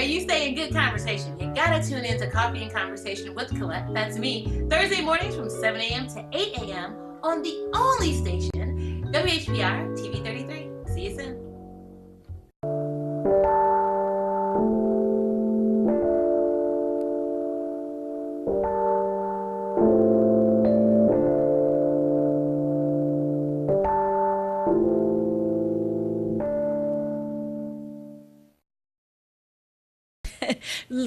you stay in good conversation, you gotta tune in to Coffee and Conversation with Collette. That's me. Thursday mornings from 7 a.m. to 8 a.m. on the only station, WHPR TV 33. See you soon.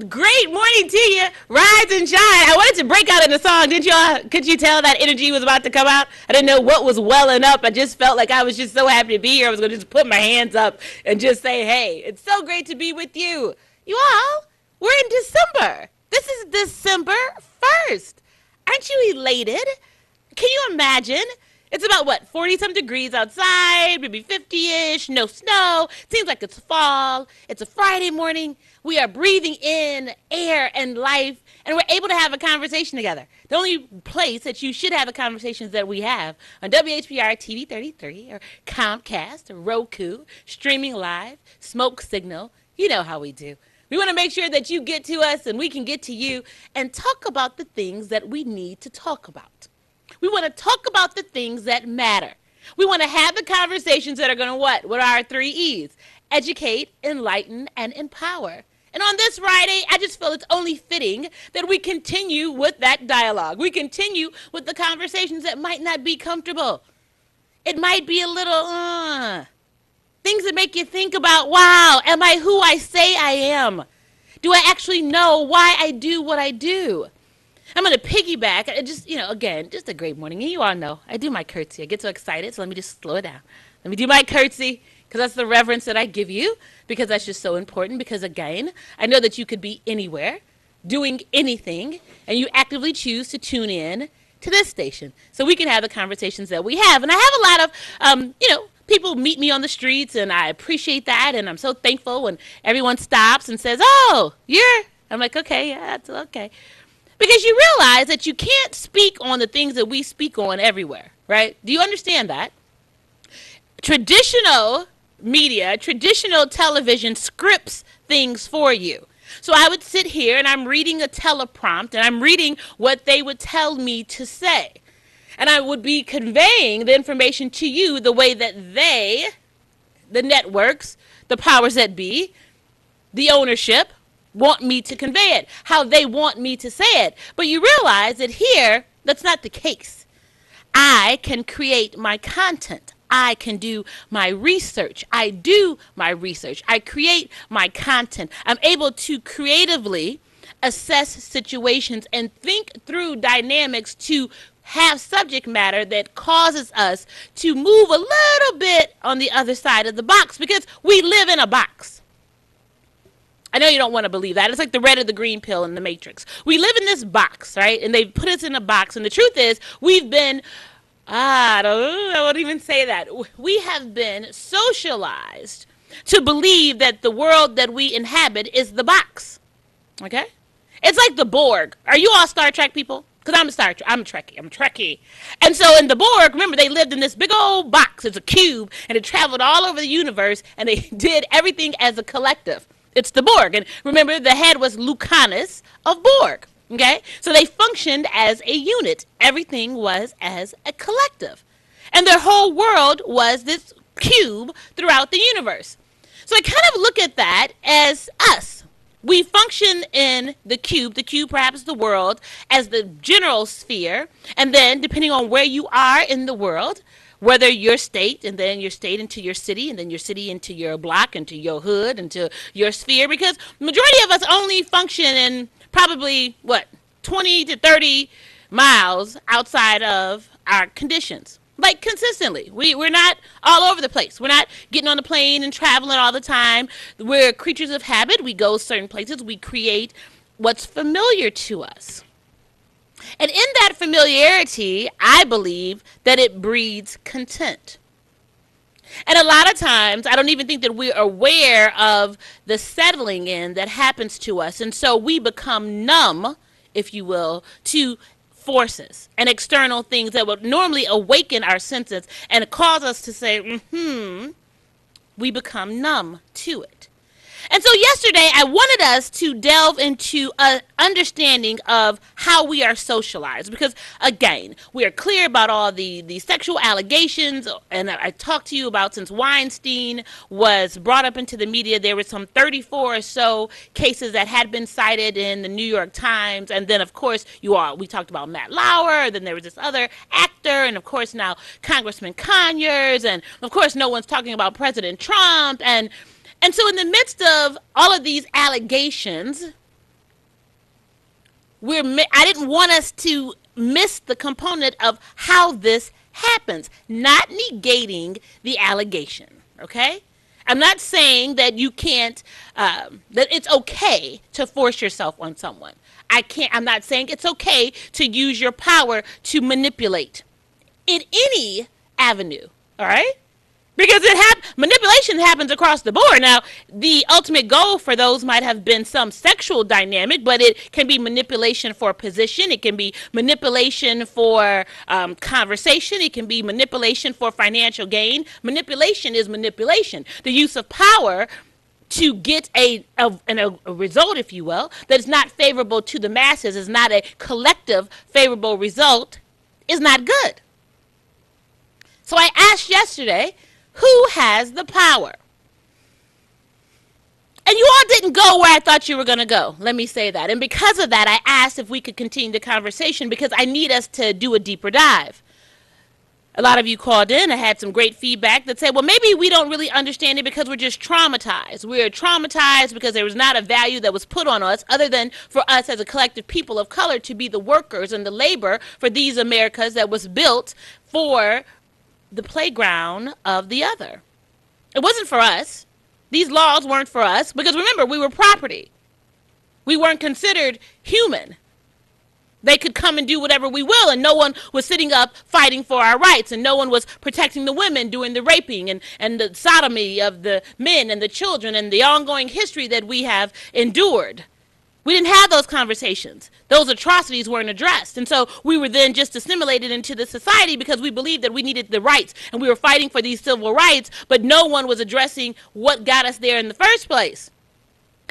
Great morning to you. Rise and shine. I wanted to break out in the song. Did y'all? Could you tell that energy was about to come out? I didn't know what was welling up. I just felt like I was just so happy to be here. I was going to just put my hands up and just say, hey, it's so great to be with you. You all, we're in December. This is December 1st. Aren't you elated? Can you imagine? It's about, what, 40-some degrees outside, maybe 50-ish, no snow. Seems like it's fall. It's a Friday morning. We are breathing in air and life, and we're able to have a conversation together. The only place that you should have the conversations that we have on WHPR TV 33 or Comcast or Roku, streaming live, smoke signal. You know how we do. We want to make sure that you get to us and we can get to you and talk about the things that we need to talk about. We want to talk about the things that matter. We want to have the conversations that are going to what? What are our 3 E's? Educate, enlighten, and empower. And on this Friday, I just feel it's only fitting that we continue with that dialogue. We continue with the conversations that might not be comfortable. It might be a little, things that make you think about, wow, am I who I say I am? Do I actually know why I do what I do? I'm going to piggyback. Again, just a great morning. And you all know, I do my curtsy. I get so excited, so let me just slow it down. Let me do my curtsy, because that's the reverence that I give you, because that's just so important. Because, again, I know that you could be anywhere, doing anything, and you actively choose to tune in to this station so we can have the conversations that we have. And I have a lot of, people meet me on the streets, and I appreciate that, and I'm so thankful when everyone stops and says, oh, I'm like, okay, yeah, that's okay. Because you realize that you can't speak on the things that we speak on everywhere, right? Do you understand that? Traditional media, traditional television scripts things for you. So I would sit here and I'm reading a teleprompt and I'm reading what they would tell me to say. And I would be conveying the information to you the way that they, the networks, the powers that be, the ownership, want me to convey it, how they want me to say it. But you realize that here, that's not the case. I can create my content. I can do my research. I do my research. I create my content. I'm able to creatively assess situations and think through dynamics to have subject matter that causes us to move a little bit on the other side of the box, because we live in a box. I know you don't want to believe that. It's like the red or the green pill in the Matrix. We live in this box, right? And they put us in a box. And the truth is, we've been, I won't even say that. We have been socialized to believe that the world that we inhabit is the box. Okay? It's like the Borg. Are you all Star Trek people? Because I'm a Trekkie. And so in the Borg, remember, they lived in this big old box. It's a cube. And it traveled all over the universe. And they did everything as a collective. It's the Borg. And remember, the head was Lucanus of Borg. Okay? So they functioned as a unit. Everything was as a collective. And their whole world was this cube throughout the universe. So I kind of look at that as us. We function in the cube perhaps the world, as the general sphere. And then, depending on where you are in the world, whether your state, and then your state into your city, and then your city into your block, into your hood, into your sphere, because the majority of us only function in probably, 20 to 30 miles outside of our conditions. Like, consistently. We're not all over the place. We're not getting on the plane and traveling all the time. We're creatures of habit. We go certain places. We create what's familiar to us. And in that familiarity, I believe that it breeds content. And a lot of times, I don't even think that we're aware of the settling in that happens to us. And so we become numb, if you will, to forces and external things that would normally awaken our senses and cause us to say, we become numb to it. And so yesterday, I wanted us to delve into an understanding of how we are socialized. Because, again, we are clear about all the sexual allegations. And I talked to you about since Weinstein was brought up into the media, there were some 34 or so cases that had been cited in the New York Times. And then, of course, we talked about Matt Lauer. Then there was this other actor. And, of course, now Congressman Conyers. And, of course, no one's talking about President Trump. And so in the midst of all of these allegations, I didn't want us to miss the component of how this happens, not negating the allegation, okay? I'm not saying that you can't, that it's okay to force yourself on someone. I'm not saying it's okay to use your power to manipulate in any avenue, all right? Because manipulation happens across the board. Now, the ultimate goal for those might have been some sexual dynamic, but it can be manipulation for position. It can be manipulation for conversation. It can be manipulation for financial gain. Manipulation is manipulation. The use of power to get a result, if you will, that is not favorable to the masses, is not a collective favorable result, is not good. So I asked yesterday, who has the power? And you all didn't go where I thought you were going to go. Let me say that. And because of that, I asked if we could continue the conversation because I need us to do a deeper dive. A lot of you called in. I had some great feedback that said, well, maybe we don't really understand it because we're just traumatized. We're traumatized because there was not a value that was put on us other than for us as a collective people of color to be the workers and the labor for these Americas that was built for the playground of the other. It wasn't for us. These laws weren't for us because remember, we were property. We weren't considered human. They could come and do whatever we will, and no one was sitting up fighting for our rights, and no one was protecting the women doing the raping and the sodomy of the men and the children and the ongoing history that we have endured. We didn't have those conversations. Those atrocities weren't addressed. And so we were then just assimilated into the society because we believed that we needed the rights. And we were fighting for these civil rights, but no one was addressing what got us there in the first place.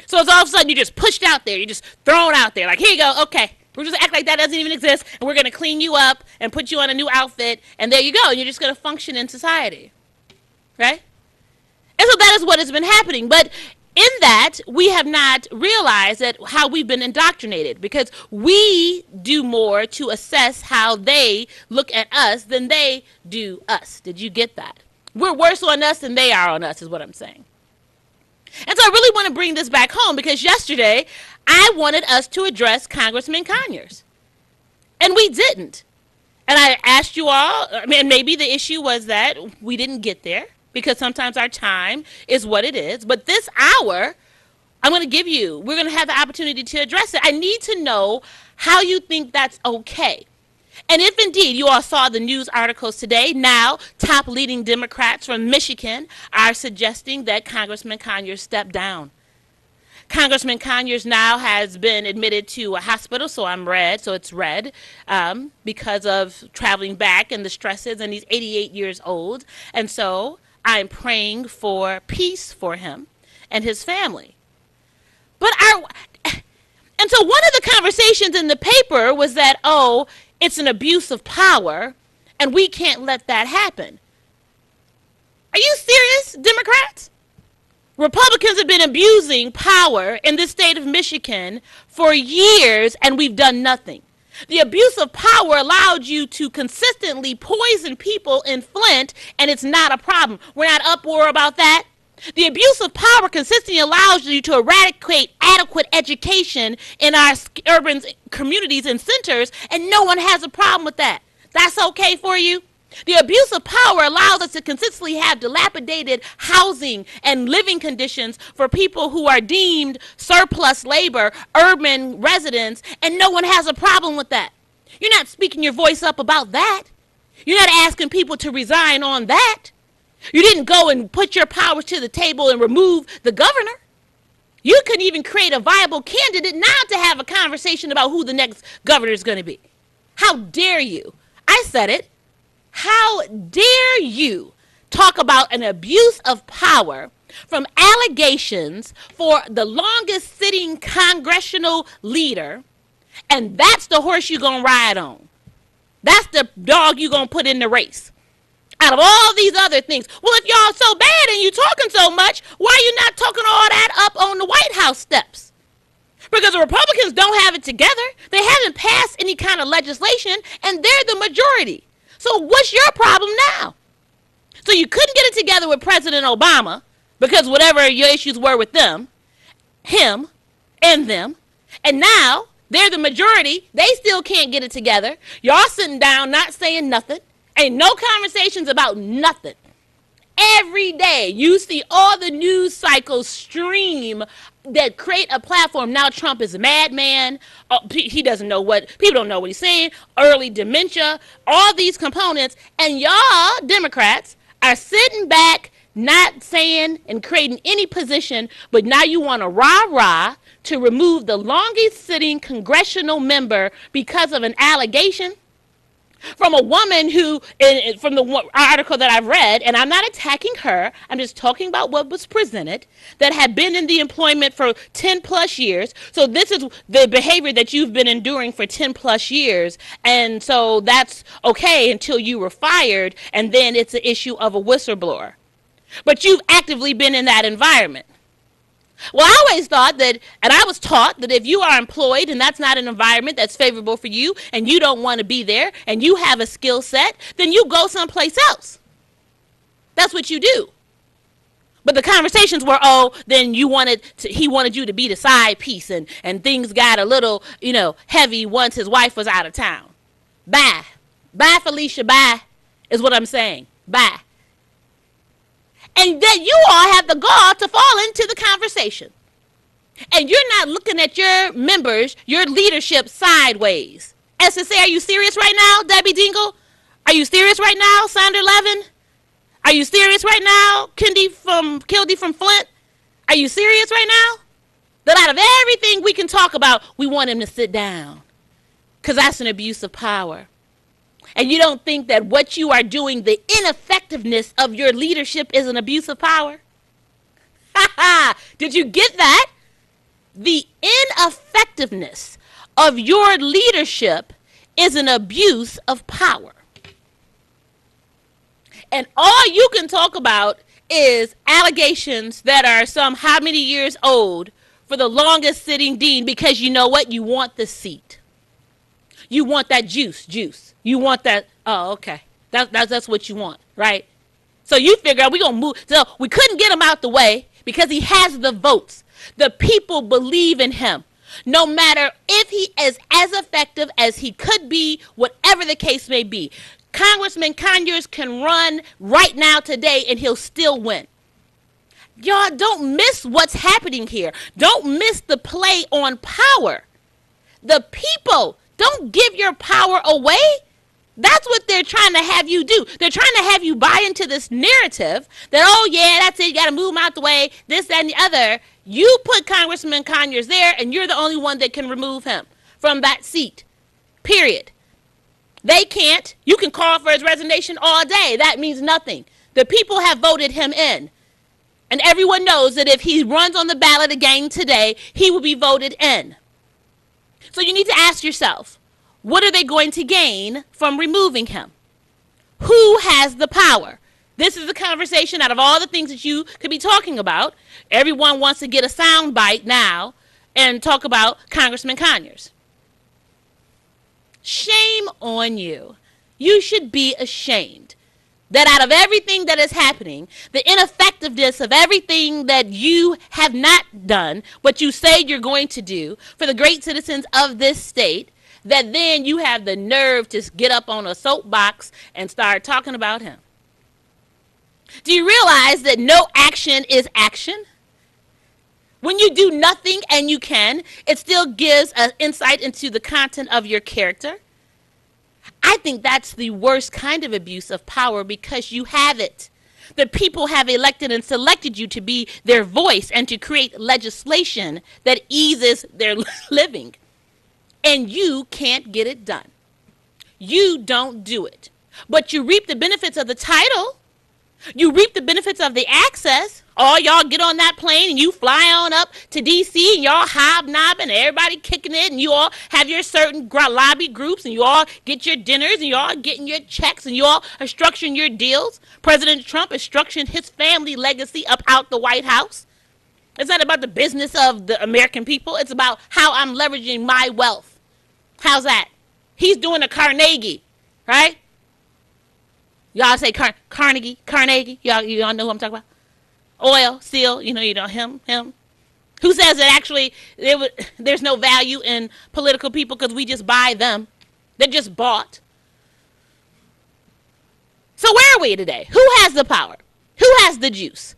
So it's all of a sudden you're just pushed out there. You're just thrown out there. Like, here you go. Okay. We're just act like that doesn't even exist. And we're going to clean you up and put you on a new outfit. And there you go. And you're just going to function in society. Right? And so that is what has been happening. But in that, we have not realized that how we've been indoctrinated because we do more to assess how they look at us than they do us. Did you get that? We're worse on us than they are on us is what I'm saying. And so I really want to bring this back home because yesterday I wanted us to address Congressman Conyers. And we didn't. And I asked you all, I mean, maybe the issue was that we didn't get there. Because sometimes our time is what it is. But this hour, we're going to have the opportunity to address it. I need to know how you think that's okay. And if indeed you all saw the news articles today, now top leading Democrats from Michigan are suggesting that Congressman Conyers step down. Congressman Conyers now has been admitted to a hospital, so it's red, because of traveling back and the stresses, and he's 88 years old. And so I'm praying for peace for him and his family. And so one of the conversations in the paper was that, it's an abuse of power, and we can't let that happen. Are you serious, Democrats? Republicans have been abusing power in the state of Michigan for years, and we've done nothing. The abuse of power allowed you to consistently poison people in Flint, and it's not a problem. We're not uproar about that. The abuse of power consistently allows you to eradicate adequate education in our urban communities and centers, and no one has a problem with that. That's okay for you? The abuse of power allows us to consistently have dilapidated housing and living conditions for people who are deemed surplus labor, urban residents, and no one has a problem with that. You're not speaking your voice up about that. You're not asking people to resign on that. You didn't go and put your powers to the table and remove the governor. You couldn't even create a viable candidate now to have a conversation about who the next governor is going to be. How dare you? I said it. How dare you talk about an abuse of power from allegations for the longest sitting congressional leader, and that's the horse you're going to ride on. That's the dog you're going to put in the race. Out of all these other things. Well, if y'all so bad and you talking so much, why are you not talking all that up on the White House steps? Because the Republicans don't have it together. They haven't passed any kind of legislation, and they're the majority. So what's your problem now? So you couldn't get it together with President Obama because whatever your issues were with them, him, and them, and now they're the majority. They still can't get it together. Y'all sitting down not saying nothing. Ain't no conversations about nothing. Every day you see all the news cycles stream that create a platform. Now Trump is a madman. He doesn't know people don't know what he's saying. Early dementia, all these components. And y'all Democrats are sitting back, not saying and creating any position, but now you want to rah-rah to remove the longest sitting congressional member because of an allegation from a woman who, from the article that I've read, and I'm not attacking her, I'm just talking about what was presented, that had been in the employment for 10 plus years. So this is the behavior that you've been enduring for 10 plus years. And so that's okay until you were fired, and then it's an issue of a whistleblower. But you've actively been in that environment. Well, I always thought that, and I was taught that if you are employed and that's not an environment that's favorable for you and you don't want to be there and you have a skill set, then you go someplace else. That's what you do. But the conversations were, then he wanted you to be the side piece, and things got a little, heavy once his wife was out of town. Bye. Bye, Felicia, bye, is what I'm saying. Bye. And then you all have the gall to fall into the conversation. And you're not looking at your members, your leadership sideways. SSA, are you serious right now, Debbie Dingle? Are you serious right now, Sandra Levin? Are you serious right now, Kildy from Flint? Are you serious right now? That out of everything we can talk about, we want him to sit down. Because that's an abuse of power. And you don't think that what you are doing, the ineffectiveness of your leadership, is an abuse of power? Ha ha! Did you get that? The ineffectiveness of your leadership is an abuse of power. And all you can talk about is allegations that are some how many years old for the longest sitting dean, because you know what? You want the seat. You want that juice. You want that. Oh, okay. That's what you want, right? So you figure out we're going to move. So we couldn't get him out the way because he has the votes. The people believe in him. No matter if he is as effective as he could be, whatever the case may be. Congressman Conyers can run right now today and he'll still win. Y'all don't miss what's happening here. Don't miss the play on power. The people, don't give your power away. That's what they're trying to have you do. They're trying to have you buy into this narrative that, oh, yeah, that's it. You got to move him out the way, this, that, and the other. You put Congressman Conyers there, and you're the only one that can remove him from that seat, period. They can't. You can call for his resignation all day. That means nothing. The people have voted him in. And everyone knows that if he runs on the ballot again today, he will be voted in. So you need to ask yourself, what are they going to gain from removing him? Who has the power? This is the conversation out of all the things that you could be talking about. Everyone wants to get a sound bite now and talk about Congressman Conyers. Shame on you. You should be ashamed that out of everything that is happening, the ineffectiveness of everything that you have not done, what you say you're going to do for the great citizens of this state, that then you have the nerve to get up on a soapbox and start talking about him. Do you realize that no action is action? When you do nothing and you can, it still gives an insight into the content of your character. I think that's the worst kind of abuse of power because you have it. The people have elected and selected you to be their voice and to create legislation that eases their living. And you can't get it done. You don't do it. But you reap the benefits of the title. You reap the benefits of the access. All y'all get on that plane and you fly on up to D.C. and y'all hobnobbing and everybody kicking it, and you all have your certain lobby groups and you all get your dinners and you all getting your checks and you all are structuring your deals. President Trump is structuring his family legacy up out the White House. It's not about the business of the American people. It's about how I'm leveraging my wealth. How's that? He's doing a Carnegie, right? Y'all say Carnegie. Y'all know who I'm talking about? Oil, Seal, him. Who says that actually there's no value in political people because we just buy them? They're just bought. So where are we today? Who has the power? Who has the juice?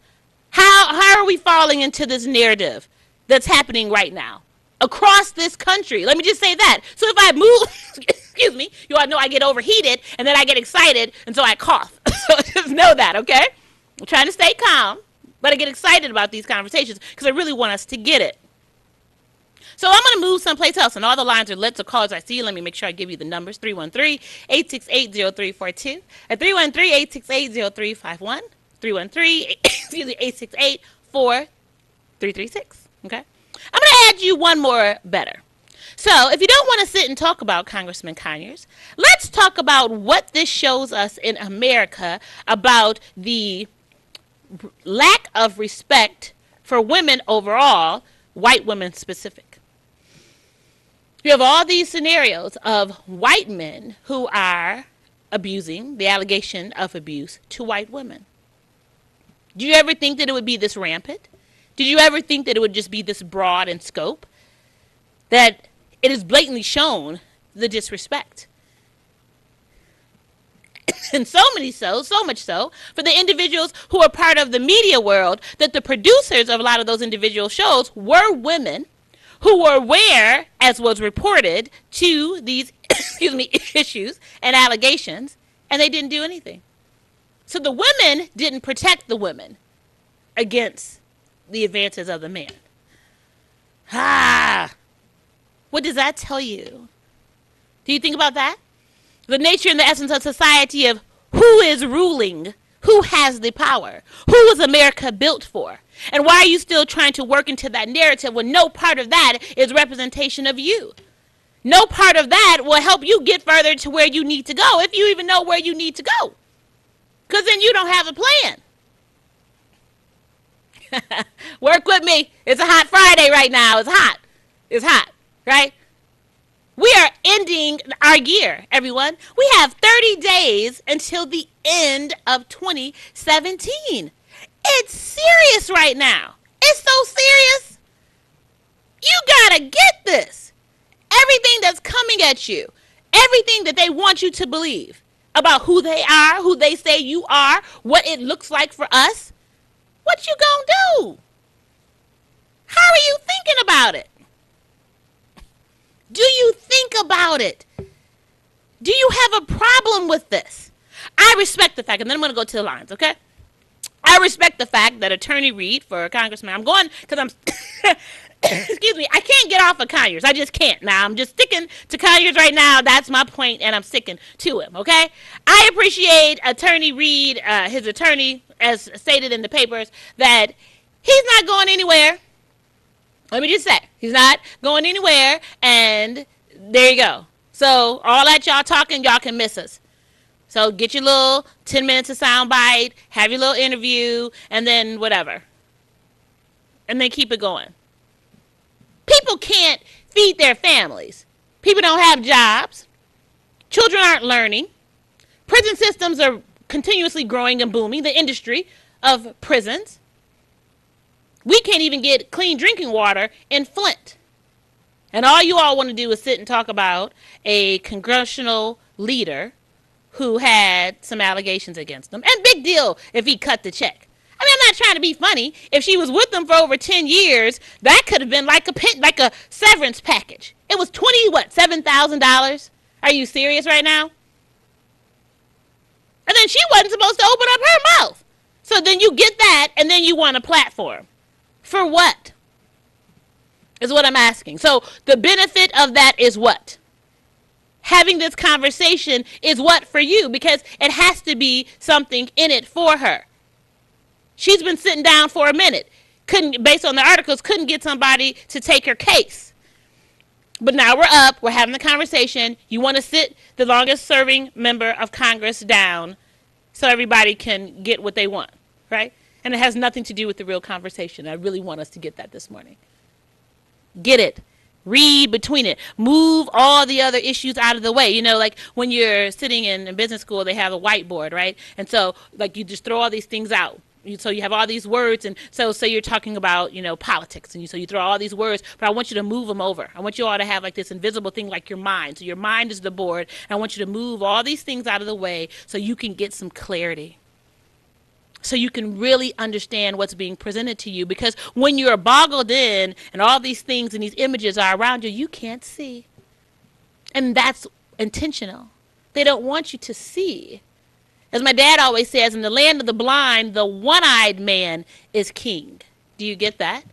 How are we falling into this narrative that's happening right now across this country? Let me just say that. So if I move, excuse me, you all know I get overheated and then I get excited and so I cough. So just know that, okay? I'm trying to stay calm, but I get excited about these conversations because I really want us to get it. So I'm going to move someplace else, and all the lines are lit, so call as I see you. Let me make sure I give you the numbers, 313-868-0342 and 313-868-0351. 313-868-4336. Okay? I'm going to add you one more better. So if you don't want to sit and talk about Congressman Conyers, let's talk about what this shows us in America about the lack of respect for women overall, white women specific. You have all these scenarios of white men who are abusing, the allegation of abuse, to white women. Did you ever think that it would be this rampant? Did you ever think that it would just be this broad in scope? That it is blatantly shown the disrespect. And so much so, for the individuals who are part of the media world, that the producers of a lot of those individual shows were women who were aware, as was reported, to these issues and allegations, and they didn't do anything. So the women didn't protect the women against the advances of the man. What does that tell you? Do you think about that? The nature and the essence of society of who is ruling, who has the power, who is America built for? And why are you still trying to work into that narrative when no part of that is representation of you? No part of that will help you get further to where you need to go, if you even know where you need to go. Because then you don't have a plan. Work with me. It's a hot Friday right now. It's hot. It's hot, right? We are ending our year, everyone. We have 30 days until the end of 2017. It's serious right now. It's so serious. You gotta get this. Everything that's coming at you, everything that they want you to believe about who they are, who they say you are, what it looks like for us, what you gonna do? How are you thinking about it? Do you think about it? Do you have a problem with this? I respect the fact, and then I'm going to go to the lines, okay? I respect the fact that Attorney Reed for Congressman, I'm going, because I'm, excuse me, I can't get off of Conyers. I just can't. Now, I'm just sticking to Conyers right now. That's my point, and I'm sticking to him, okay? I appreciate Attorney Reed, his attorney, as stated in the papers, that he's not going anywhere. Let me just say, he's not going anywhere, and there you go. So all that y'all talking, y'all can miss us. So get your little 10 minutes of soundbite, have your little interview, and then whatever. And then keep it going. People can't feed their families. People don't have jobs. Children aren't learning. Prison systems are continuously growing and booming, the industry of prisons. We can't even get clean drinking water in Flint. And all you all want to do is sit and talk about a congressional leader who had some allegations against him. And big deal if he cut the check. I mean, I'm not trying to be funny. If she was with them for over 10 years, that could have been like a severance package. It was $7,000? Are you serious right now? And then she wasn't supposed to open up her mouth. So then you get that, and then you want a platform. For what? Is what I'm asking. So the benefit of that is what? Having this conversation is what for you? Because it has to be something in it for her. She's been sitting down for a minute. Couldn't, based on the articles, couldn't get somebody to take her case. But now we're up. We're having the conversation. You want to sit the longest serving member of Congress down so everybody can get what they want, right? And it has nothing to do with the real conversation. I really want us to get that this morning. Get it. Read between it. Move all the other issues out of the way. You know, like when you're sitting in business school, they have a whiteboard, right? And so, like, you just throw all these things out. So you have all these words, and so you're talking about, you know, politics, and so you throw all these words, but I want you to move them over. I want you all to have like this invisible thing like your mind. So your mind is the board, and I want you to move all these things out of the way so you can get some clarity. So you can really understand what's being presented to you. Because when you're boggled in and all these things and these images are around you, you can't see. And that's intentional. They don't want you to see. As my dad always says, in the land of the blind, the one-eyed man is king. Do you get that?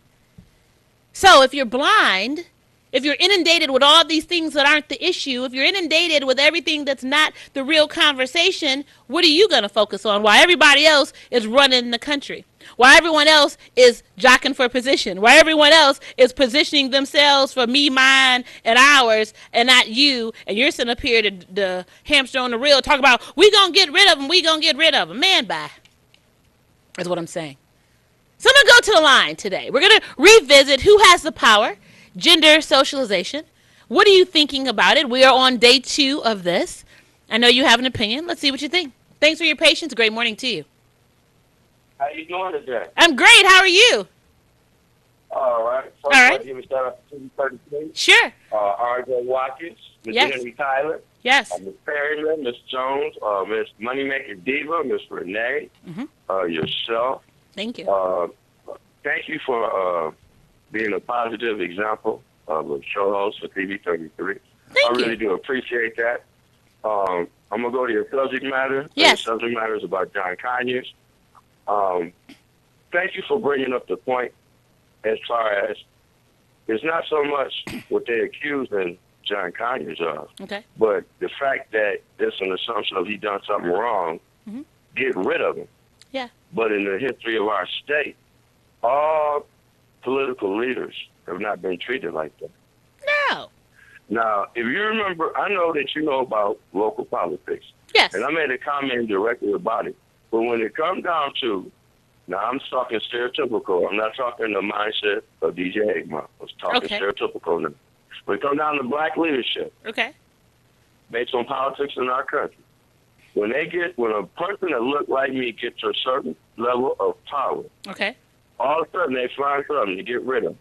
So if you're blind, if you're inundated with all these things that aren't the issue, if you're inundated with everything that's not the real conversation, what are you going to focus on while everybody else is running the country? While everyone else is jockeying for position? While everyone else is positioning themselves for me, mine, and ours, and not you, and you're sitting up here the hamster on the reel talking about, we going to get rid of them, we going to get rid of them. Man, bye. That's what I'm saying. So I'm going to go to the line today. We're going to revisit who has the power. Gender socialization. What are you thinking about it? We are on day 2 of this. I know you have an opinion. Let's see what you think. Thanks for your patience. Great morning to you. How you doing today? I'm great. How are you? All right. First, All right. I'll give a shout out to 233. Sure. R.J. Watkins, Ms. Yes. Henry Tyler, Yes. Ms. Perryman, Ms. Jones, Ms. Moneymaker Diva, Ms. Renee, yourself. Thank you. Thank you for being a positive example of a show host for TV 33. Thank I really you. do appreciate that. I'm going to go to your subject matter. Yes. The subject matter is about John Conyers. Thank you for bringing up the point as far as it's not so much what they accusing John Conyers of, Okay. but the fact that there's an assumption of he done something wrong, get rid of him. Yeah. But in the history of our state, all political leaders have not been treated like that. No. Now, if you remember, I know that you know about local politics, Yes. and I made a comment directly about it. But when it comes down to, now I'm talking stereotypical. I'm not talking the mindset of DJ Eggman. I was talking Okay. stereotypical now. When it comes down to black leadership, Okay. based on politics in our country, when a person that look like me gets to a certain level of power, Okay. all of a sudden they find something to get rid of.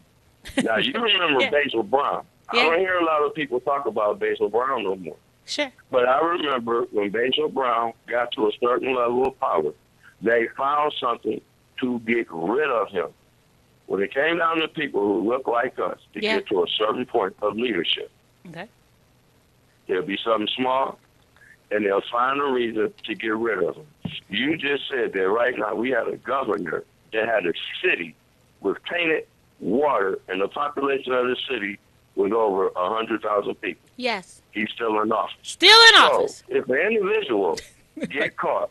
Now, you remember Yeah. Basil Brown. Yeah. I don't hear a lot of people talk about Basil Brown no more. Sure. But I remember when Basil Brown got to a certain level of power, they found something to get rid of him. When it came down to people who look like us to Yeah. get to a certain point of leadership, Okay. there'll be something small, and they'll find a reason to get rid of him. You just said that right now we had a governor that had a city with tainted water, and the population of the city was over 100,000 people. Yes. He's still in office. Still in office. So if an individual get caught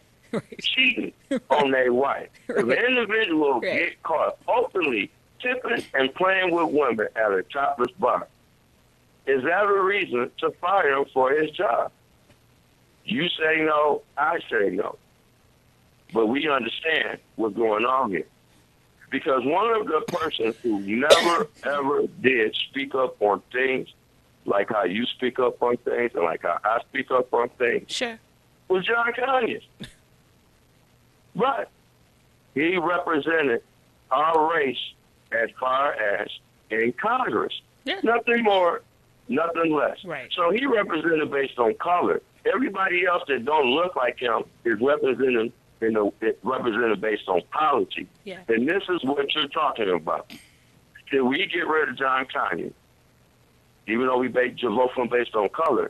cheating on their wife, if an individual get caught openly tipping and playing with women at a topless bar, is that a reason to fire him for his job? You say no, I say no. But we understand what's going on here. Because one of the persons who never, ever did speak up on things like how you speak up on things and like how I speak up on things Sure. was John Conyers. But he represented our race as far as in Congress. Yeah. Nothing more, nothing less. Right. So he represented based on color. Everybody else that don't look like him is represented represented based on policy. Yeah. And this is what you're talking about. Till we get rid of John Conyers, even though we vote for him based on color,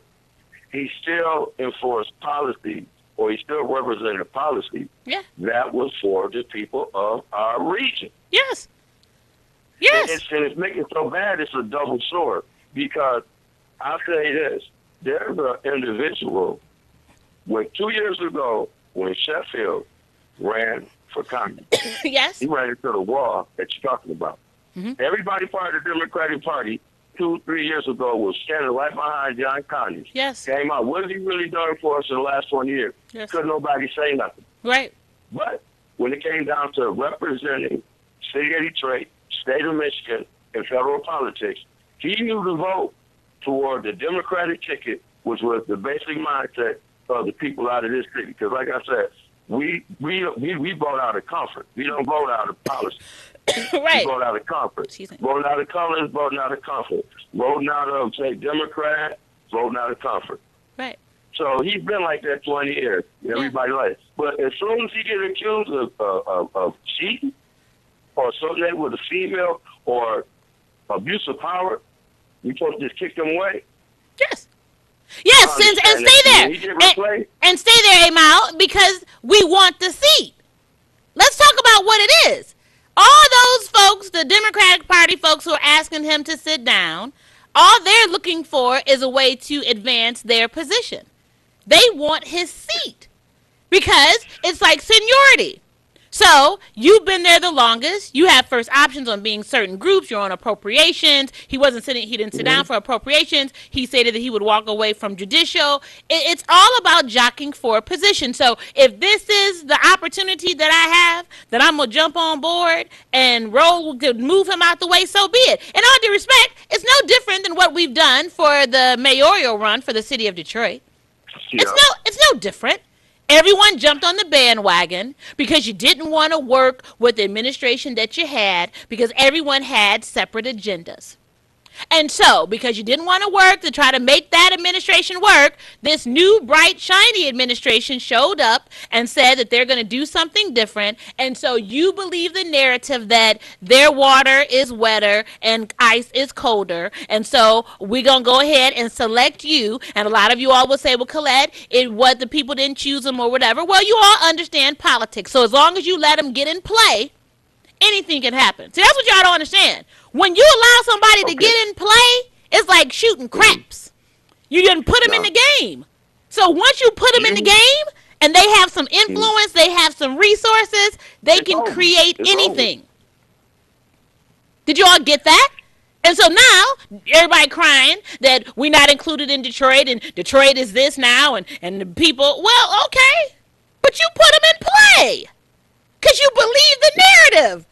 he still enforced policy, or he still represented policy Yeah. that was for the people of our region. Yes. Yes. And it's making it so bad it's a double sword, because I'll say this. There's an individual, when 2 years ago, when Sheffield ran for Congress. Yes. He ran into the wall that you're talking about. Mm-hmm. Everybody part of the Democratic Party 2-3 years ago was standing right behind John Conyers. Yes. Came out. What has he really done for us in the last 20 years? Yes. Couldn't nobody say nothing. Right. But when it came down to representing city of Detroit, state of Michigan, in federal politics, he knew to vote toward the Democratic ticket, which was the basic mindset of the people out of this city. Because, like I said, we vote out of comfort. We don't vote out of policy. Right. We vote out of comfort. Voting out of colors, voting out of comfort. Voting out of, say, Democrat, voting out of comfort. Right. So he's been like that 20 years. Everybody likes it. But as soon as he gets accused of cheating or associated with a female or abuse of power, we supposed to just kick them away? Yes. Yes, and stay there. And stay there, Amal, because we want the seat. Let's talk about what it is. All those folks, the Democratic Party folks who are asking him to sit down, all they're looking for is a way to advance their position. They want his seat because it's like seniority. So you've been there the longest. You have first options on being certain groups. You're on appropriations. He didn't sit down for appropriations. He stated that he would walk away from judicial. It's all about jockeying for a position. So if this is the opportunity that I have, that I'm going to jump on board and roll to move him out the way, so be it. In all due respect, it's no different than what we've done for the mayoral run for the city of Detroit. Yeah. It's no different. Everyone jumped on the bandwagon because you didn't want to work with the administration that you had because everyone had separate agendas. And so, because you didn't want to work to try to make that administration work, this new, bright, shiny administration showed up and said that they're going to do something different. And so you believe the narrative that their water is wetter and ice is colder. And so we're going to go ahead and select you. And a lot of you all will say, well, Collette, the people didn't choose them or whatever. Well, you all understand politics. So as long as you let them get in play, anything can happen. See, that's what y'all don't understand. When you allow somebody to get in play, it's like shooting craps. You didn't put them in the game. So once you put them in the game and they have some influence, they have some resources, they can create anything. Did you all get that? And so now, everybody crying that we're not included in Detroit and Detroit is this now and the people, well, okay. But you put them in play because you believe the narrative.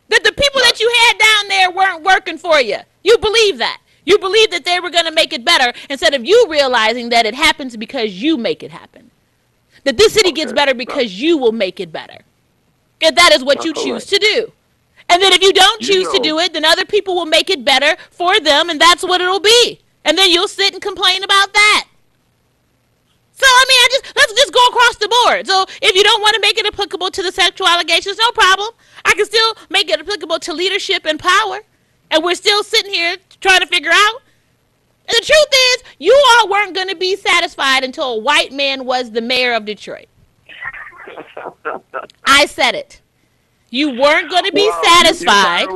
That the people that you had down there weren't working for you. You believe that. You believe that they were going to make it better instead of you realizing that it happens because you make it happen. That this city gets better because you will make it better. If that is what you choose to do. And then if you don't choose to do it, then other people will make it better for them, and that's what it'll be. And then you'll sit and complain about that. So, I mean, let's just go across the board. So, if you don't want to make it applicable to the sexual allegations, no problem. I can still make it applicable to leadership and power. And we're still sitting here trying to figure out. And the truth is, you all weren't going to be satisfied until a white man was the mayor of Detroit. I said it. You weren't going to be satisfied.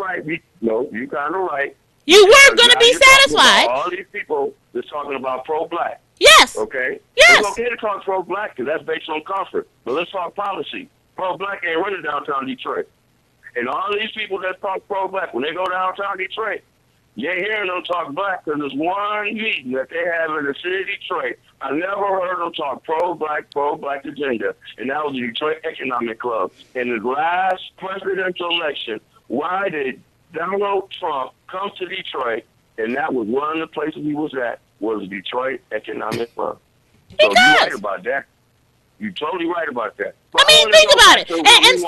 You're kind of right. You weren't going to be satisfied. All these people that's talking about pro-black. Yes. Okay? Yes. It's okay to talk pro-black because that's based on comfort. But let's talk policy. Pro-black ain't running downtown Detroit. And all these people that talk pro-black, when they go downtown Detroit, you ain't hearing them talk black because there's one meeting that they have in the city of Detroit. I never heard them talk pro-black agenda. And that was the Detroit Economic Club. In the last presidential election, why did Donald Trump come to Detroit? And that was one of the places he was at, was the Detroit Economic Club. So you're right about that. You're totally right about that. But I mean, think about it. And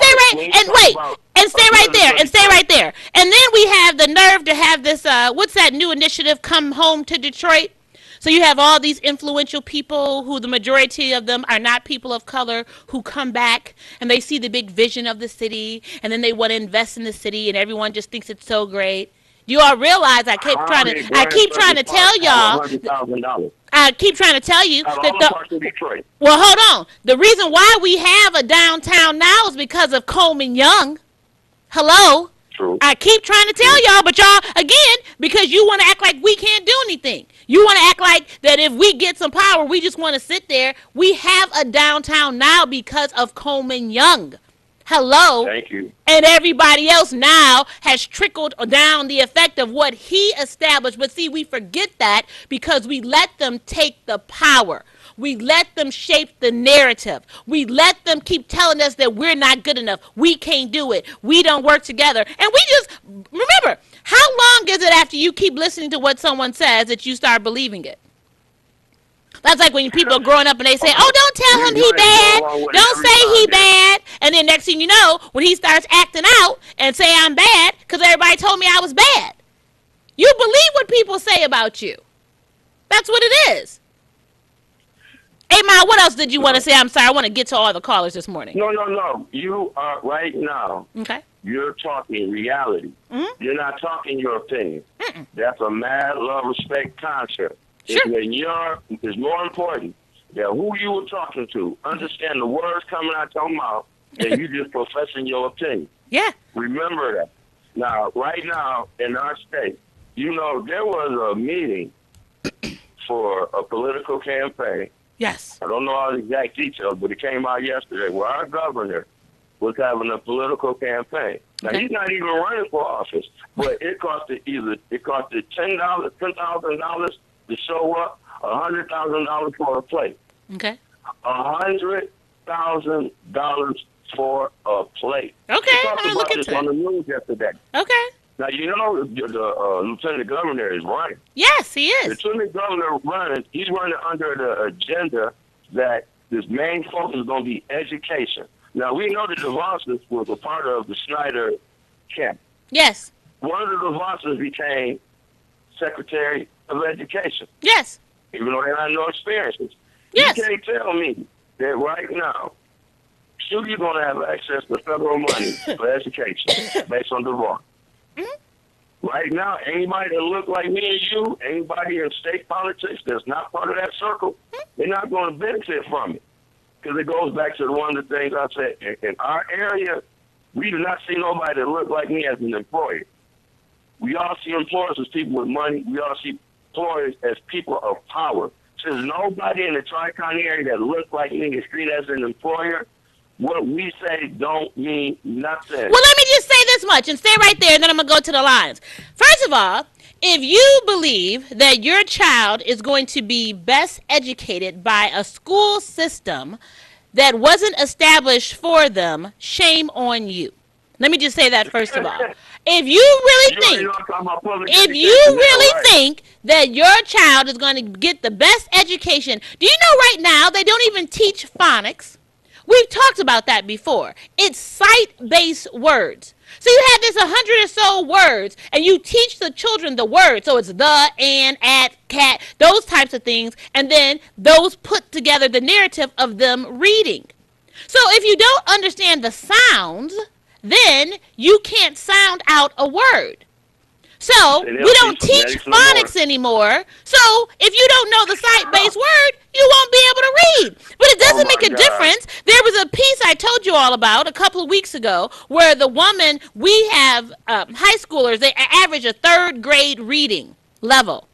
stay right there. And then we have the nerve to have this, what's that new initiative, Come Home to Detroit? So you have all these influential people who the majority of them are not people of color who come back and they see the big vision of the city and then they want to invest in the city and everyone just thinks it's so great. You all realize I keep trying to tell y'all. I keep trying to tell you that well, hold on. The reason why we have a downtown now is because of Coleman Young. Hello. True. I keep trying to tell y'all, but y'all again because you want to act like we can't do anything. You want to act like that if we get some power, we just want to sit there. We have a downtown now because of Coleman Young. Hello. Thank you. And everybody else now has trickled down the effect of what he established. But see, we forget that because we let them take the power. We let them shape the narrative. We let them keep telling us that we're not good enough. We can't do it. We don't work together. And we just, remember, how long is it after you keep listening to what someone says that you start believing it? That's like when people are growing up and they say, oh, don't tell him he bad. Don't say he bad. And then next thing you know, when he starts acting out and say I'm bad because everybody told me I was bad. You believe what people say about you. That's what it is. Hey, Ma, what else did you want to say? I'm sorry. I want to get to all the callers this morning. No. You are right now. Okay. You're talking reality. Mm-hmm. You're not talking your opinion. Mm-mm. That's a mad love, respect concept. Sure. It's more important that who you were talking to, understand the words coming out your mouth, and you just professing your opinion. Yeah. Remember that. Now, right now, in our state, there was a meeting for a political campaign. Yes. I don't know all the exact details, but it came out yesterday where our governor was having a political campaign. Now, He's not even running for office, but it costed $10,000 to show up, $100,000 for a plate. Okay. $100,000 for a plate. Okay. We talked about this on the news yesterday. Okay. Now, the lieutenant governor is running. Yes, he is. The lieutenant governor running, he's running under the agenda that his main focus is going to be education. Now, we know that DeVos was a part of the Snyder camp. Yes. One of the DeVos became Secretary of Education. Yes. Even though they had no experiences. Yes. You can't tell me that right now, you're going to have access to federal money for education based on DeVos. Mm-hmm. Right now, anybody that look like me and you, anybody in state politics that's not part of that circle, they're not going to benefit from it. Because it goes back to one of the things I said. In our area, we do not see nobody that look like me as an employer. We all see employers as people with money. We all see employers as people of power. There's nobody in the Tri-County area that looks like me is treated as an employer. What we say don't mean nothing. Well, let me just say this much and stay right there, and then I'm going to go to the lines. First of all, if you believe that your child is going to be best educated by a school system that wasn't established for them, shame on you. Let me just say that first of all. If you really think that your child is going to get the best education, do you know right now they don't even teach phonics? We've talked about that before. It's sight-based words. So you have this 100 or so words, and you teach the children the words. So it's the, and, at, cat, those types of things, and then those put together the narrative of them reading. So if you don't understand the sounds, then you can't sound out a word. So we don't teach phonics anymore. So if you don't know the sight-based word, you won't be able to read. But it doesn't make a difference. There was a piece I told you all about a couple of weeks ago where the woman, we have high schoolers, they average a third grade reading level.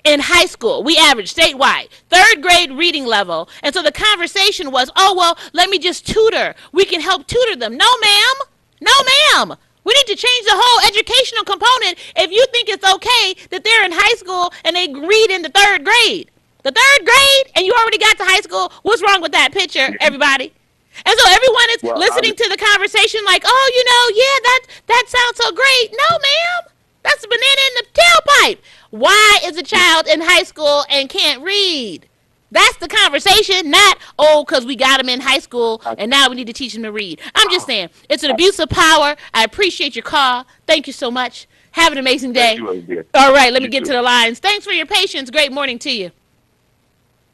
In high school, we average statewide, third grade reading level. And so the conversation was, oh, well, let me just tutor. We can help tutor them. No, ma'am. No, ma'am. We need to change the whole educational component if you think it's okay that they're in high school and they read in the third grade. The third grade, and you already got to high school. What's wrong with that picture, everybody? And so everyone is listening to the conversation like, oh, that sounds so great. No, ma'am. That's a banana in the tailpipe. Why is a child in high school and can't read? That's the conversation, not, because we got them in high school and now we need to teach them to read. I'm just saying, it's an abuse of power. I appreciate your call. Thank you so much. Have an amazing day. All right, let me get to the lines. Thanks for your patience. Great morning to you.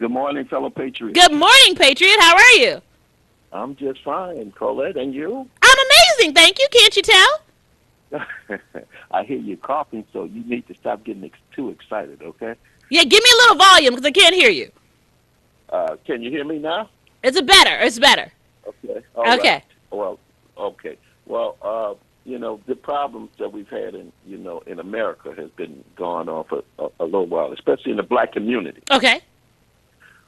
Good morning, fellow Patriot. Good morning, Patriot. How are you? I'm just fine, Collette, and you? I'm amazing, thank you. Can't you tell? I hear you coughing, so you need to stop getting too excited, okay? Yeah, give me a little volume because I can't hear you. Can you hear me now? It's better. Okay. All right. Okay. Well, okay. Well, the problems that we've had in America has been going on for a little while, especially in the black community. Okay.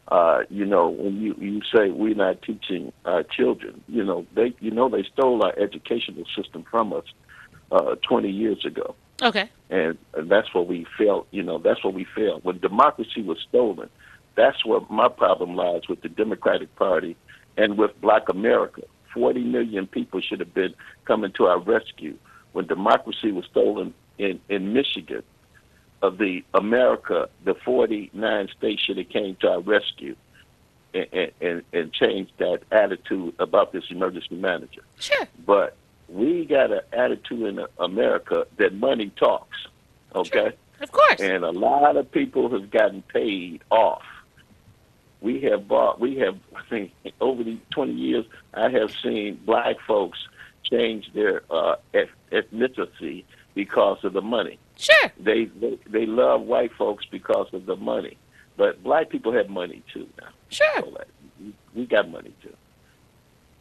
When you say we're not teaching our children, they stole our educational system from us 20 years ago. Okay. And that's what we felt, that's what we felt. When democracy was stolen, that's where my problem lies with the Democratic Party and with Black America. 40 million people should have been coming to our rescue. When democracy was stolen in Michigan, the 49 states should have came to our rescue and changed that attitude about this emergency manager. Sure. But we got an attitude in America that money talks, okay? Sure. Of course. And a lot of people have gotten paid off. I think over the 20 years, I have seen Black folks change their ethnicity because of the money. Sure. They love white folks because of the money. But Black people have money too now. Sure. So we got money too.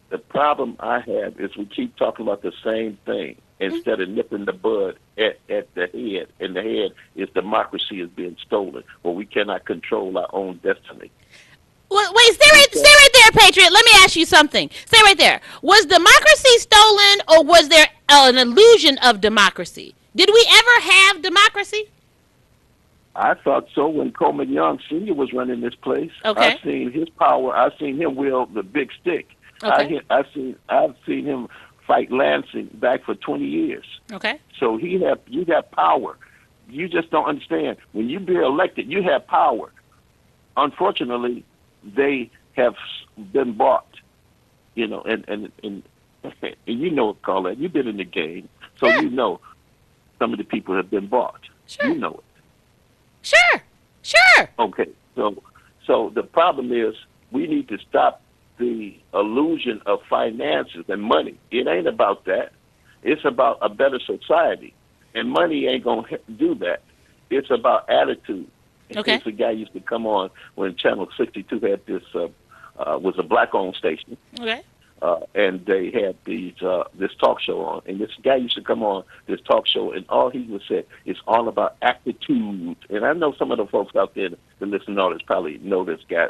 The problem I have is we keep talking about the same thing instead of nipping the bud at the head. And the head is democracy is being stolen, where we cannot control our own destiny. Well, wait, stay right there, Patriot. Let me ask you something. Stay right there. Was democracy stolen, or was there an illusion of democracy? Did we ever have democracy? I thought so when Coleman Young Sr. was running this place. Okay. I've seen his power. I've seen him wield the big stick. Okay. I've seen him fight Lansing back for 20 years. Okay. So you have power. You just don't understand. When you be elected, you have power. Unfortunately, they have been bought. And you know, Collette, you've been in the game, so Yeah. you know some of the people have been bought. Sure. You know it. Sure. Okay, so the problem is we need to stop the illusion of finances and money. It ain't about that. It's about a better society, and money ain't gonna do that. It's about attitude. Okay. It's a guy used to come on when Channel 62 had this was a Black-owned station. Okay. And they had this talk show on, and this guy used to come on this talk show, and all he would say is all about attitude. And I know some of the folks out there that listen to all this probably know this guy.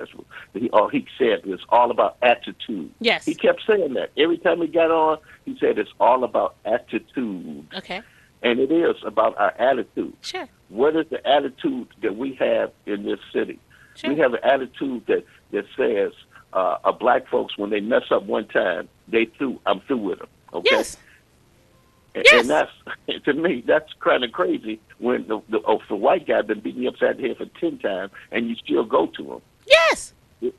All he said was all about attitude. Yes. He kept saying that every time he got on. He said it's all about attitude. Okay. And it is about our attitude. Sure. What is the attitude that we have in this city? Sure. We have an attitude that says. Black folks, when they mess up one time, I'm through with them. Okay. Yes. And that's, to me, that's kind of crazy when the white guy been beating you upside the head for 10 times and you still go to him. Yes.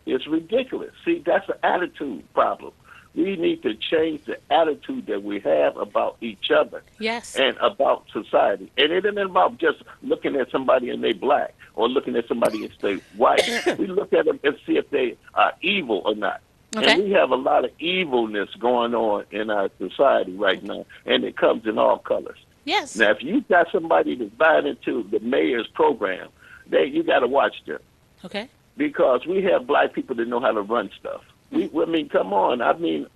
It's ridiculous. See, that's an attitude problem. We need to change the attitude that we have about each other. Yes. And about society. And it isn't about just looking at somebody and they Black or looking at somebody and they white. We look at them and see if they are evil or not. Okay. And we have a lot of evilness going on in our society right now, and it comes in all colors. Yes. Now, if you got somebody that's buying into the mayor's program, you got to watch them. Okay. Because we have Black people that know how to run stuff. I mean, come on. I mean,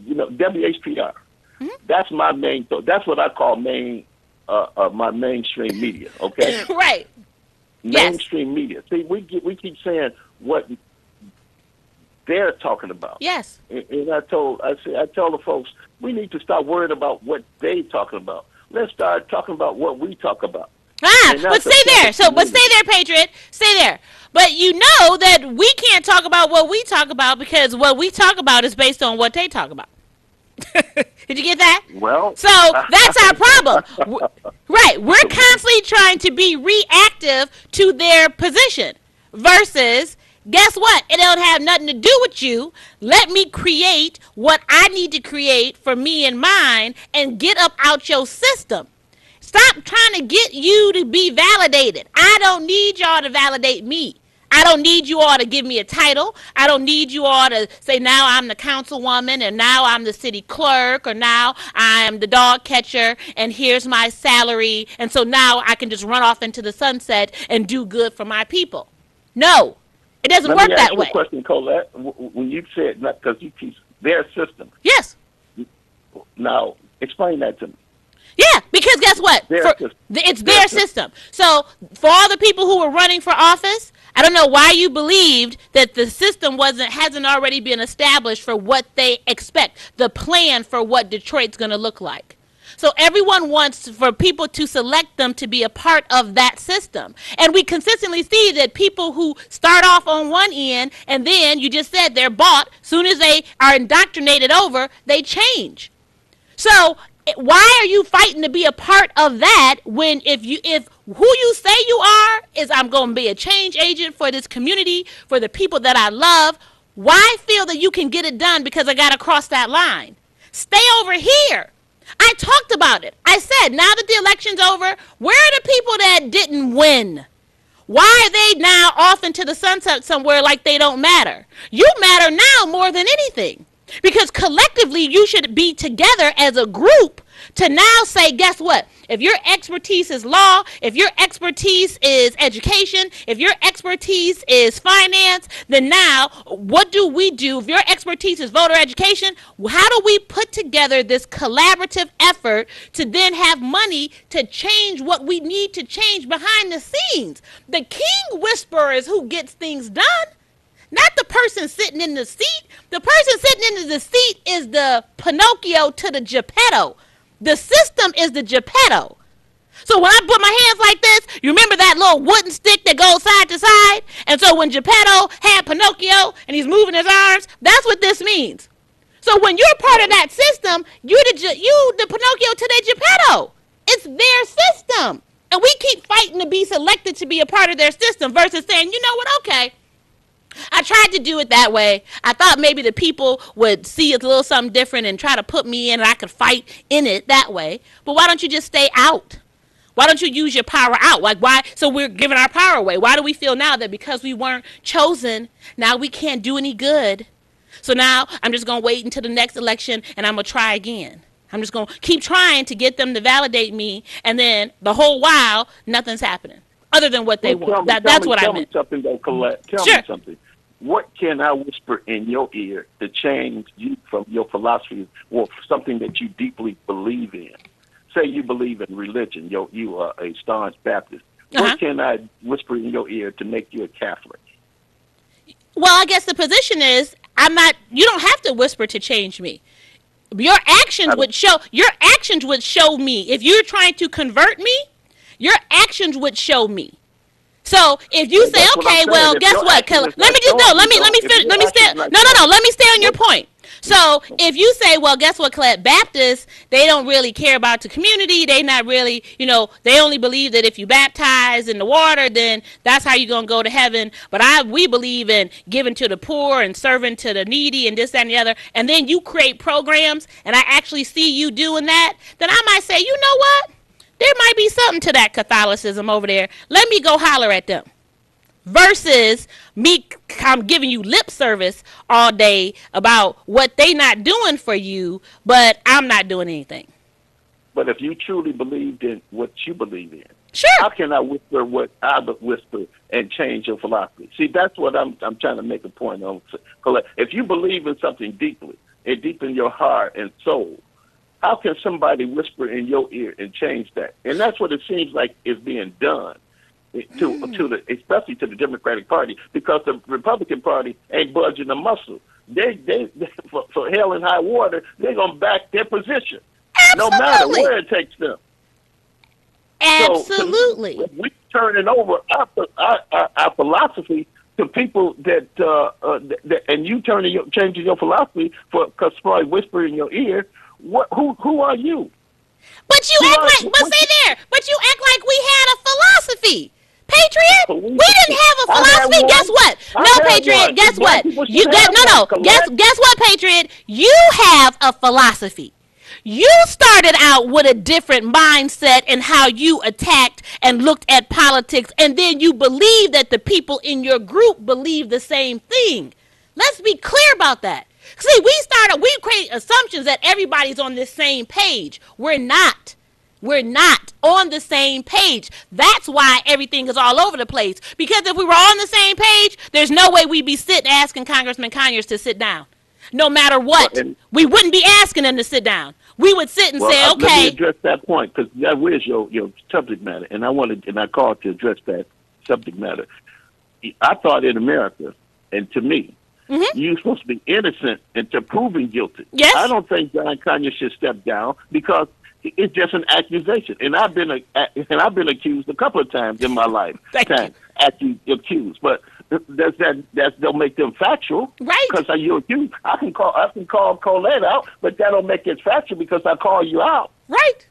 WHPR. Mm-hmm. That's my main. That's what I call my mainstream media. Okay. Right. Mainstream media. See, we keep saying what they're talking about. Yes. And I tell the folks we need to stop worrying about what they talking about. Let's start talking about what we talk about. But stay there. But stay there, Patriot. Stay there. But you know that we can't talk about what we talk about because what we talk about is based on what they talk about. Did you get that? Well, so that's our problem. Right. We're constantly trying to be reactive to their position versus, guess what? It don't have nothing to do with you. Let me create what I need to create for me and mine and get up out your system. Stop trying to get you to be validated. I don't need y'all to validate me. I don't need you all to give me a title. I don't need you all to say now I'm the councilwoman and now I'm the city clerk or now I'm the dog catcher and here's my salary. And so now I can just run off into the sunset and do good for my people. No, it doesn't work that way. Let me ask you a question, Collette. When you said, because you teach their system. Yes. Now, explain that to me. Yeah, because guess what? It's their system. So for all the people who were running for office, I don't know why you believed that the system hasn't already been established for what they expect, the plan for what Detroit's going to look like. So everyone wants for people to select them to be a part of that system. And we consistently see that people who start off on one end and then you just said they're bought, soon as they are indoctrinated over, they change. So why are you fighting to be a part of that when if who you say you are is I'm going to be a change agent for this community, for the people that I love, why feel that you can get it done because I got to cross that line? Stay over here. I talked about it. I said, now that the election's over, where are the people that didn't win? Why are they now off into the sunset somewhere like they don't matter? You matter now more than anything. Because collectively, you should be together as a group to now say, guess what? If your expertise is law, if your expertise is education, if your expertise is finance, then now what do we do? If your expertise is voter education, how do we put together this collaborative effort to then have money to change what we need to change behind the scenes? The king whisperer is who gets things done. Not the person sitting in the seat. The person sitting in the seat is the Pinocchio to the Geppetto. The system is the Geppetto. So when I put my hands like this, you remember that little wooden stick that goes side to side? And so when Geppetto had Pinocchio and he's moving his arms, that's what this means. So when you're part of that system, you the Pinocchio to the Geppetto. It's their system. And we keep fighting to be selected to be a part of their system versus saying, you know what, okay. I tried to do it that way. I thought maybe the people would see it a little something different and try to put me in and I could fight in it that way. But why don't you just stay out? Why don't you use your power out? Like why? So we're giving our power away. Why do we feel now that because we weren't chosen, now we can't do any good? So now I'm just going to wait until the next election and I'm going to try again. I'm just going to keep trying to get them to validate me. And then the whole while, nothing's happening other than what they want. That's what I meant. Tell me something though, Collette. Tell me something. What can I whisper in your ear to change you from your philosophy or something that you deeply believe in? Say you believe in religion. You are a staunch Baptist. What can I whisper in your ear to make you a Catholic? Well, I guess the position is you don't have to whisper to change me. Your actions would show me. If you're trying to convert me, your actions would show me. So if you say, okay, well, guess what? Let me stay on your point. So if you say, well, guess what, Collette, Baptists, they don't really care about the community. They not really, they only believe that if you baptize in the water, then that's how you're going to go to heaven. But we believe in giving to the poor and serving to the needy and this, that, and the other. And then you create programs and I actually see you doing that. Then I might say, you know what? There might be something to that Catholicism over there. Let me go holler at them. Versus I'm giving you lip service all day about what they not doing for you, but I'm not doing anything. But if you truly believed in what you believe in, sure. How can I whisper what I whisper and change your philosophy? See, that's what I'm trying to make a point on. If you believe in something deeply, and deep in your heart and soul, how can somebody whisper in your ear and change that? And that's what it seems like is being done especially to the Democratic Party, because the Republican Party ain't budging a muscle. They for hell and high water, they're gonna back their position, Absolutely. no matter where it takes them. Absolutely. So we turning over our philosophy to people that and you changing your philosophy because somebody whisper in your ear. Who are you? But you act like we had a philosophy. Patriot, we didn't have a philosophy. Guess what? No, Patriot, guess what? Guess what, Patriot? You have a philosophy. You started out with a different mindset and how you attacked and looked at politics, and then you believe that the people in your group believe the same thing. Let's be clear about that. See, we create assumptions that everybody's on the same page. We're not. We're not on the same page. That's why everything is all over the place. Because if we were on the same page, there's no way we'd be sitting asking Congressman Conyers to sit down. No matter what. We wouldn't be asking them to sit down. we would sit and say, Let me okay. address that point, because that is your subject matter, and I called to address that subject matter. I thought in America, and to me, you're supposed to be innocent until proven guilty. Yes. I don't think John Conyers should step down because it's just an accusation, and I've been accused a couple of times in my life. Accused, but that don't make them factual, right? Because you're accused. I can call Collette out, but that don't make it factual because I call you out, right?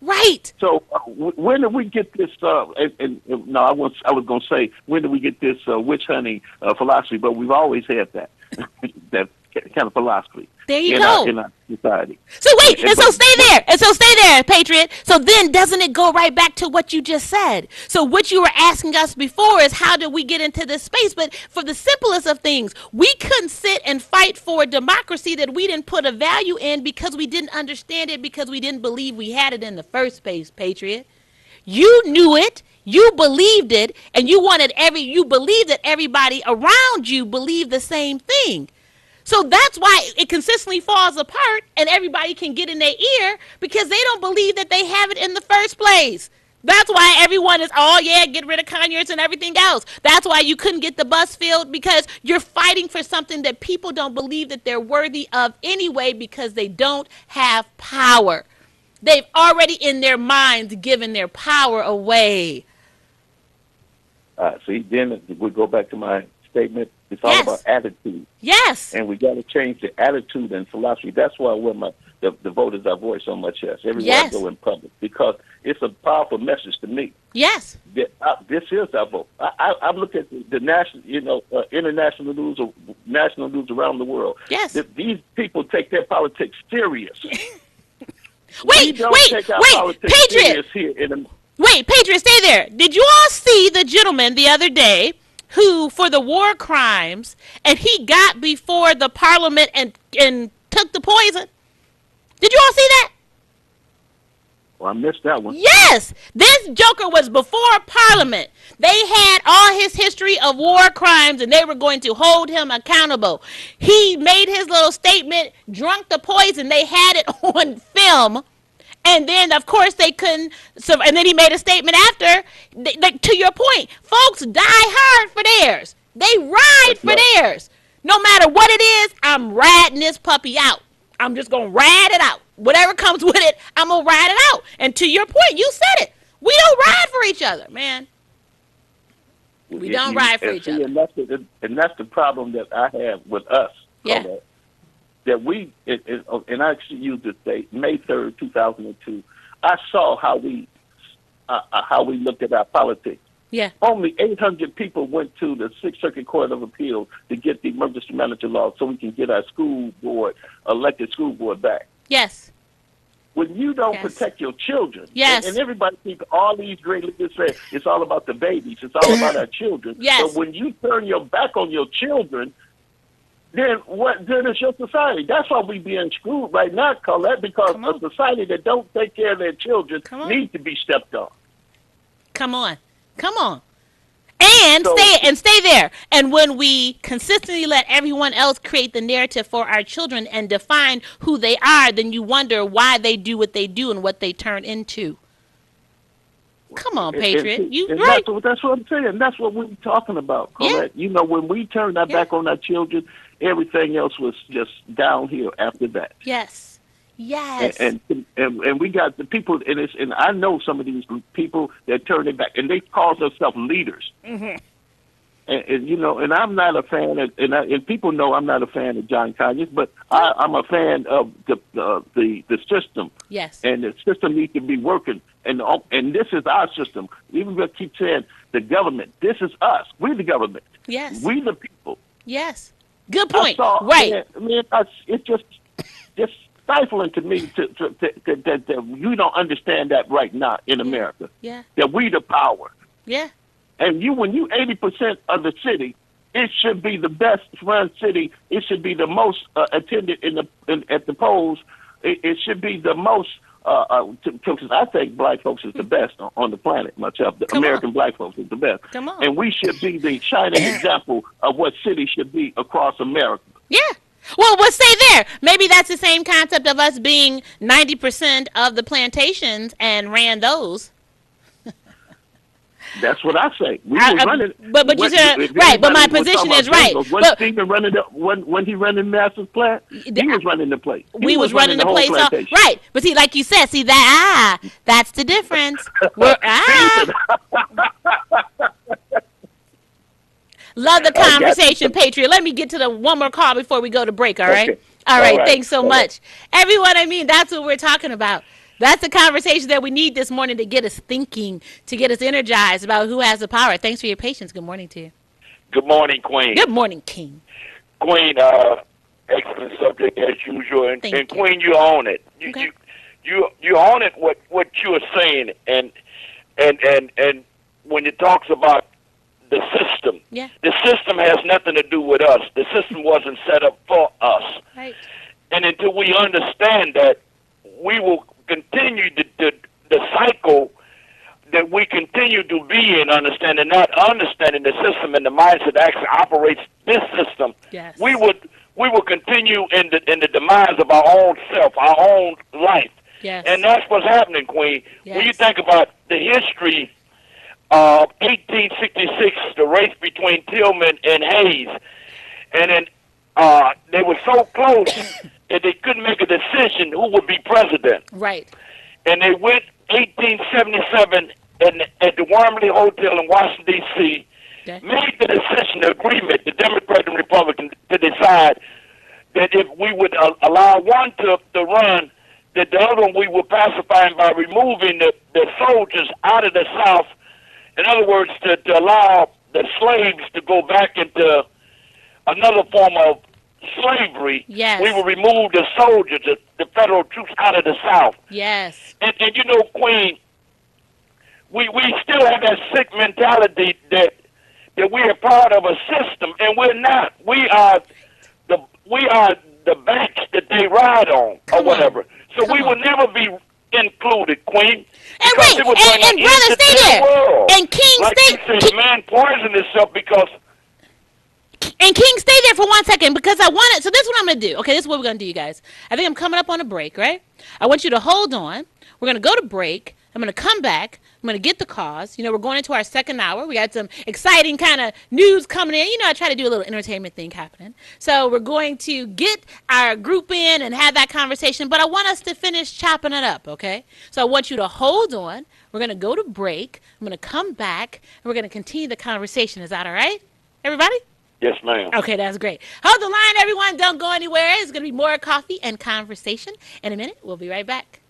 Right. So when do we get this? No, I was going to say when do we get this witch hunting philosophy? But we've always had that that kind of philosophy. There you go. In our society. So wait, so stay there, Patriot. So then doesn't it go right back to what you just said? So what you were asking us before is how did we get into this space? But for the simplest of things, we couldn't sit and fight for a democracy that we didn't put a value in because we didn't understand it, because we didn't believe we had it in the first place, Patriot. You knew it, you believed it, and you believed that everybody around you believed the same thing. So that's why it consistently falls apart and everybody can get in their ear because they don't believe that they have it in the first place. That's why everyone is, get rid of Conyers and everything else. That's why you couldn't get the bus filled, because you're fighting for something that people don't believe that they're worthy of anyway because they don't have power. They've already in their minds given their power away. See, then we go back to my statement. It's all about attitude. Yes. And we got to change the attitude and philosophy. That's why I wear the voters I voice so much everywhere I go in public, because it's a powerful message to me. Yes. That this is our vote. I look at the national, international news or national news around the world. Yes. These people take their politics serious. Wait, Patriot. Wait, Patriot, stay there. Did you all see the gentleman the other day who, for the war crimes, and he got before the parliament and took the poison? Did you all see that? Well, I missed that one. Yes, this joker was before Parliament. They had all his history of war crimes, and they were going to hold him accountable. He made his little statement, drunk the poison. They had it on film. And then, of course, they couldn't. And then he made a statement after. To your point, folks die hard for theirs. They ride for theirs. No matter what it is, I'm riding this puppy out. I'm just going to ride it out. Whatever comes with it, I'm going to ride it out. And to your point, you said it. We don't ride for each other, man. We don't ride for each other. And that's the problem that I have with us. Yeah. That we, and I actually used this date, May 3rd, 2002, I saw how we looked at our politics. Yeah. Only 800 people went to the Sixth Circuit Court of Appeals to get the emergency manager law so we can get our elected school board back. Yes. When you don't protect your children, yes. and everybody thinks all these great leaders say it's all about the babies, it's all about our children. Yes. But when you turn your back on your children, then what good is your society? That's why we being screwed right now, Collette, because a society that don't take care of their children needs to be stepped on. Come on. And stay there. And when we consistently let everyone else create the narrative for our children and define who they are, then you wonder why they do what they do and what they turn into. Come on, Patriot. Right. That's what I'm saying. That's what we're talking about, Collette. Yeah. When we turned our back on our children, everything else was just downhill after that. Yes. Yes. And we got the people, and I know some of these people that turn their back, and they call themselves leaders. Mm-hmm. And I'm not a fan of, and people know I'm not a fan of John Conyers, but I'm a fan of the system. Yes. And the system needs to be working, and this is our system. Even if we keep saying the government, this is us. We're the government. Yes. We the people. Yes. Good point. Right. It's just stifling to me that you don't understand that right now in America. Yeah. That we the power. Yeah. And when you 80% of the city, it should be the best run city. It should be the most attended at the polls. It should be the most. Because I think black folks is the best on the planet. Myself, the American black folks is the best. Come on. And we should be the shining example of what cities should be across America. Yeah. Well, we'll stay there. Maybe that's the same concept of us being 90% of the plantations and ran those. That's what I say. We were running. But you said, right, but my position is right. When Stephen running when he running Master's plant, he was running the place. We was running the place. Right. But see, like you said, that's the difference. Love the conversation, Patriot. Let me get to the one more call before we go to break, all right? Okay. All right, thanks so much. Everyone, that's what we're talking about. That's the conversation that we need this morning to get us thinking, to get us energized about who has the power. Thanks for your patience. Good morning to you. Good morning, Queen. Good morning, King. Queen, excellent subject as usual. And Queen, you own it. You own it what you are saying. And when it talks about the system, the system has nothing to do with us. The system wasn't set up for us. Right. And until we understand that, we will continue the cycle that we continue to be in, understanding, not understanding the system and the mindset that actually operates this system. Yes. We will continue in the demise of our own self, our own life. Yes. And that's what's happening, Queen. Yes. When you think about the history of 1866, the race between Tillman and Hayes, and then they were so close that they couldn't make a decision who would be president. Right. And they went 1877 at the Wormley Hotel in Washington, D.C., made the decision, the agreement, the Democrat and Republican, to decide that if we would allow one to run, that the other one we would pacify him by removing the soldiers out of the South. In other words, to allow the slaves to go back into another form of slavery. Yes. We will remove the soldiers, the federal troops out of the South. Yes. And you know, Queen, we still have that sick mentality that we are part of a system, and we're not. We are the backs that they ride on, or whatever. So we will never be included, Queen. And wait, and brother, stay there. World. And King, like stay. Man poisoned himself because. And King, stay there for 1 second because I want it. So this is what I'm going to do. Okay, this is what we're going to do, you guys. I think I'm coming up on a break, right? I want you to hold on. We're going to go to break. I'm going to come back. I'm going to get the cause. We're going into our second hour. We got some exciting kind of news coming in. I try to do a little entertainment thing happening. So we're going to get our group in and have that conversation. But I want us to finish chopping it up, okay? So I want you to hold on. We're going to go to break. I'm going to come back. And we're going to continue the conversation. Is that all right, everybody? Yes, ma'am. Okay, that's great. Hold the line, everyone. Don't go anywhere. It's going to be more coffee and conversation in a minute. We'll be right back.